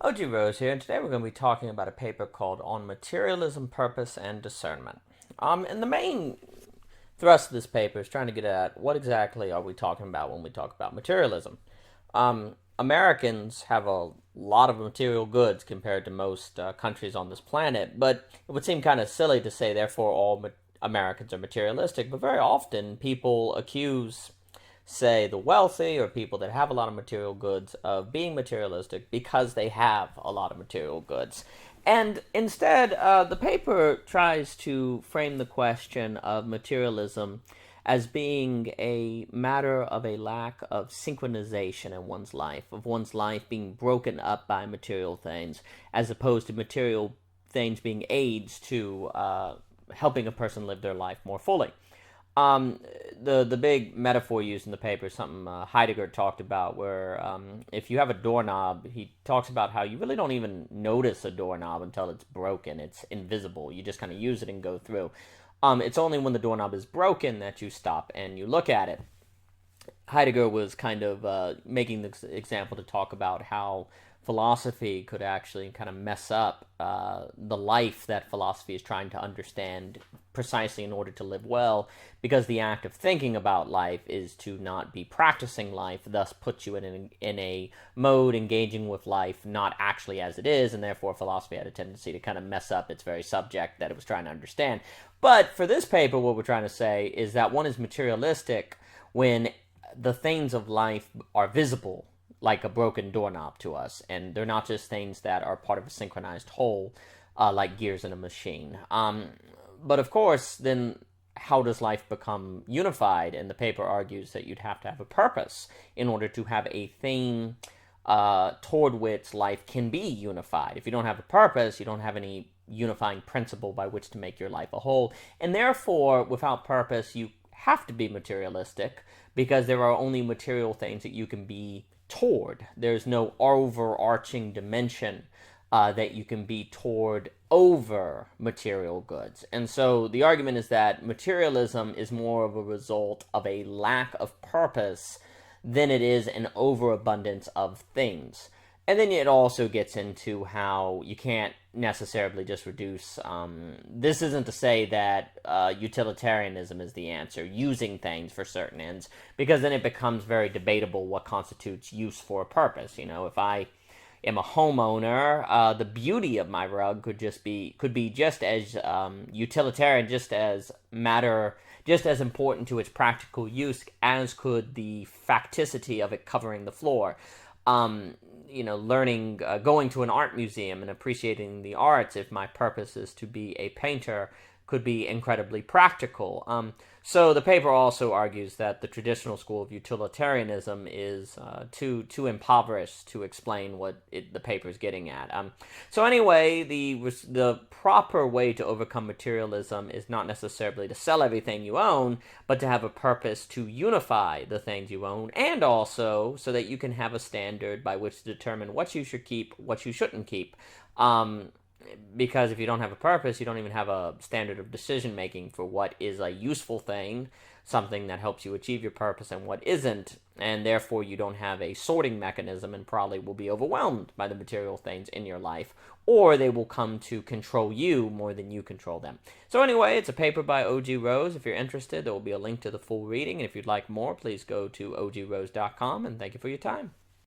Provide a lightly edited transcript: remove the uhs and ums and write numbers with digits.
OG Rose here, and today we're going to be talking about a paper called On Materialism, Purpose, and Discernment. And the main thrust of this paper is trying to get at what exactly are we talking about when we talk about materialism. Americans have a lot of material goods compared to most countries on this planet, but it would seem kind of silly to say therefore all Americans are materialistic, but very often people accuse say the wealthy or people that have a lot of material goods of being materialistic because they have a lot of material goods. And instead, the paper tries to frame the question of materialism as being a matter of a lack of synchronization in one's life being broken up by material things, as opposed to material things being aids to helping a person live their life more fully. Um, the big metaphor used in the paper is something Heidegger talked about, where if you have a doorknob, he talks about how you really don't even notice a doorknob until it's broken. It's invisible. You just kind of use it and go through. It's only when the doorknob is broken that you stop and you look at it. Heidegger was kind of making this example to talk about how philosophy could actually kind of mess up the life that philosophy is trying to understand precisely in order to live well, because the act of thinking about life is to not be practicing life, thus puts you in a mode engaging with life not actually as it is, and therefore philosophy had a tendency to kind of mess up its very subject that it was trying to understand. But for this paper, what we're trying to say is that one is materialistic when the things of life are visible, like a broken doorknob to us, and they're not just things that are part of a synchronized whole, like gears in a machine. But of course, then how does life become unified? And the paper argues that you'd have to have a purpose in order to have a thing toward which life can be unified. If you don't have a purpose, you don't have any unifying principle by which to make your life a whole. And therefore, without purpose, you have to be materialistic, because there are only material things that you can be toward. There's no overarching dimension that you can be toward over material goods. And so the argument is that materialism is more of a result of a lack of purpose than it is an overabundance of things. And then it also gets into how you can't necessarily just reduce. This isn't to say that utilitarianism is the answer, using things for certain ends, because then it becomes very debatable what constitutes use for a purpose. You know, if I am a homeowner, the beauty of my rug could be just as utilitarian, just as important to its practical use as could the facticity of it covering the floor. Learning, going to an art museum and appreciating the arts, if my purpose is to be a painter, could be incredibly practical. So the paper also argues that the traditional school of utilitarianism is too impoverished to explain what the paper is getting at. So anyway, the proper way to overcome materialism is not necessarily to sell everything you own, but to have a purpose to unify the things you own, and also so that you can have a standard by which to determine what you should keep, what you shouldn't keep. Because if you don't have a purpose, you don't even have a standard of decision making for what is a useful thing, something that helps you achieve your purpose, and what isn't, and therefore you don't have a sorting mechanism and probably will be overwhelmed by the material things in your life, or they will come to control you more than you control them. So anyway, it's a paper by OG Rose. If you're interested, there will be a link to the full reading, and if you'd like more, please go to ogrose.com, and thank you for your time.